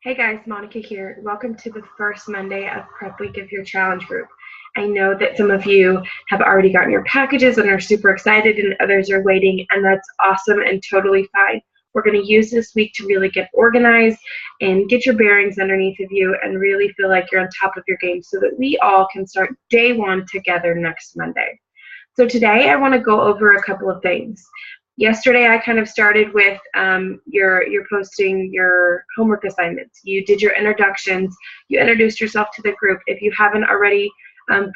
Hey guys, Monica here. Welcome to the first Monday of Prep Week of your challenge group. I know that some of you have already gotten your packages and are super excited, and others are waiting, and that's awesome and totally fine. We're going to use this week to really get organized and get your bearings underneath of you and really feel like you're on top of your game so that we all can start day one together next Monday. So today I want to go over a couple of things. Yesterday I kind of started with you're posting your homework assignments. You did your introductions. You introduced yourself to the group. If you haven't already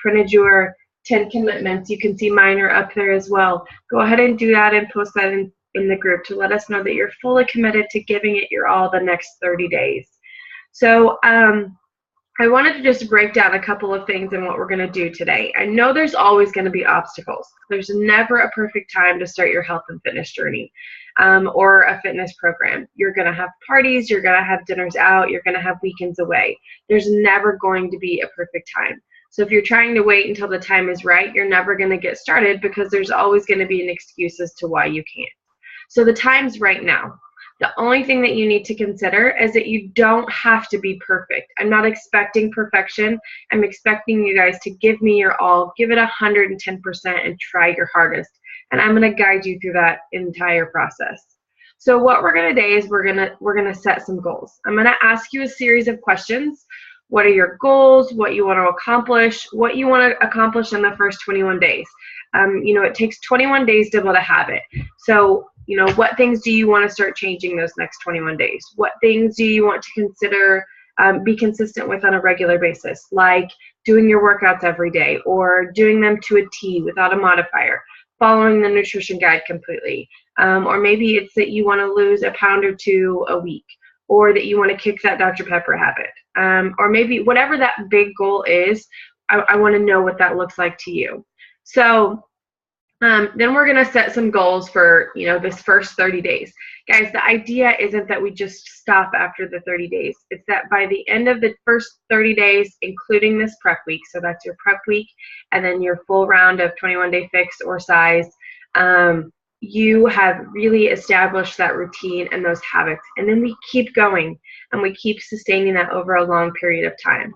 printed your 10 commitments, you can see mine are up there as well. Go ahead and do that and post that in the group to let us know that you're fully committed to giving it your all the next 30 days. So I wanted to just break down a couple of things in what we're going to do today. I know there's always going to be obstacles. There's never a perfect time to start your health and fitness journey or a fitness program. You're going to have parties, you're going to have dinners out, you're going to have weekends away. There's never going to be a perfect time. So if you're trying to wait until the time is right, you're never going to get started because there's always going to be an excuse as to why you can't. So the time's right now. The only thing that you need to consider is that you don't have to be perfect. I'm not expecting perfection. I'm expecting you guys to give me your all, give it 110% and try your hardest. And I'm going to guide you through that entire process. So what we're going to do is we're going to set some goals. I'm going to ask you a series of questions. What are your goals? What you want to accomplish? What you want to accomplish in the first 21 days? It takes 21 days to build a habit. So what things do you want to start changing those next 21 days? What things do you want to consider be consistent with on a regular basis, like doing your workouts every day or doing them to a T without a modifier, following the nutrition guide completely, or maybe it's that you want to lose a pound or two a week, or that you want to kick that Dr. Pepper habit, or maybe whatever that big goal is, I want to know what that looks like to you. So then we're going to set some goals for, this first 30 days. Guys, the idea isn't that we just stop after the 30 days. It's that by the end of the first 30 days, including this prep week, so that's your prep week, and then your full round of 21-day fix or size, you have really established that routine and those habits. And then we keep going, and we keep sustaining that over a long period of time.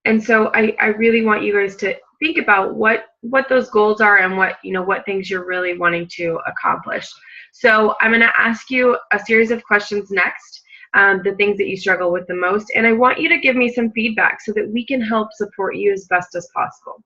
And so I really want you guys to think about what those goals are and what things you're really wanting to accomplish. So I'm going to ask you a series of questions next, the things that you struggle with the most, and I want you to give me some feedback so that we can help support you as best as possible.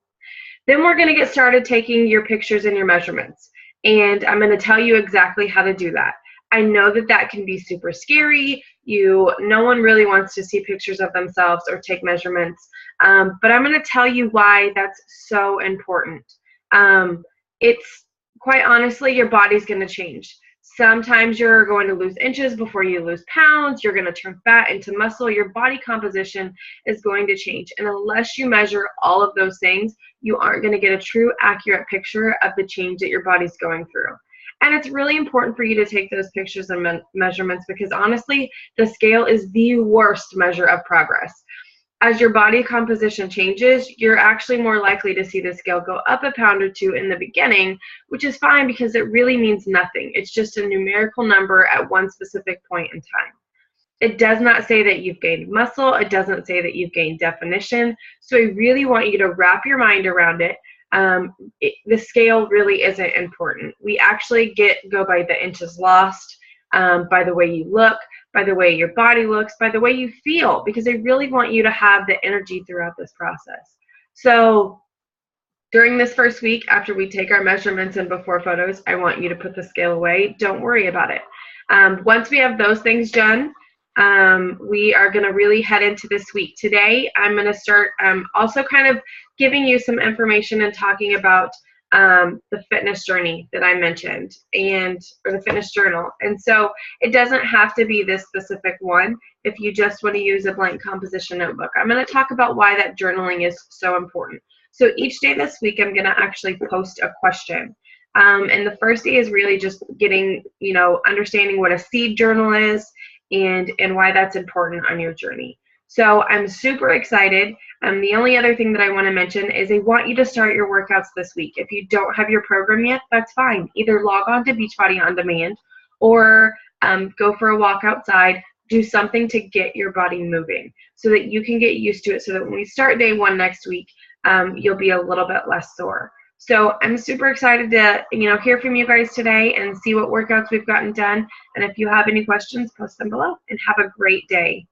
Then we're going to get started taking your pictures and your measurements, and I'm going to tell you exactly how to do that. I know that can be super scary. No one really wants to see pictures of themselves or take measurements, but I'm going to tell you why that's so important. It's quite honestly, your body's going to change. Sometimes you're going to lose inches before you lose pounds. You're going to turn fat into muscle. Your body composition is going to change. And unless you measure all of those things, you aren't going to get a true, accurate picture of the change that your body's going through. And it's really important for you to take those pictures and measurements because honestly, the scale is the worst measure of progress. As your body composition changes, you're actually more likely to see the scale go up a pound or two in the beginning, which is fine because it really means nothing. It's just a numerical number at one specific point in time. It does not say that you've gained muscle. It doesn't say that you've gained definition. So I really want you to wrap your mind around it. The scale really isn't important. We actually go by the inches lost, by the way you look, by the way your body looks, by the way you feel, because I really want you to have the energy throughout this process. So during this first week, after we take our measurements and before photos, I want you to put the scale away. Don't worry about it. Once we have those things done, we are going to really head into this week. Today, I'm going to start also kind of giving you some information and talking about the fitness journey that I mentioned or the fitness journal. And so it doesn't have to be this specific one if you just want to use a blank composition notebook. I'm going to talk about why that journaling is so important. So each day this week, I'm going to actually post a question. And the first day is really just getting, understanding what a seed journal is and why that's important on your journey. So I'm super excited. The only other thing that I want to mention is I want you to start your workouts this week. If you don't have your program yet, that's fine. Either log on to Beachbody On Demand or go for a walk outside. do something to get your body moving so that you can get used to it, so that when we start day 1 next week, you'll be a little bit less sore. So I'm super excited to hear from you guys today and see what workouts we've gotten done. And if you have any questions, post them below, and have a great day.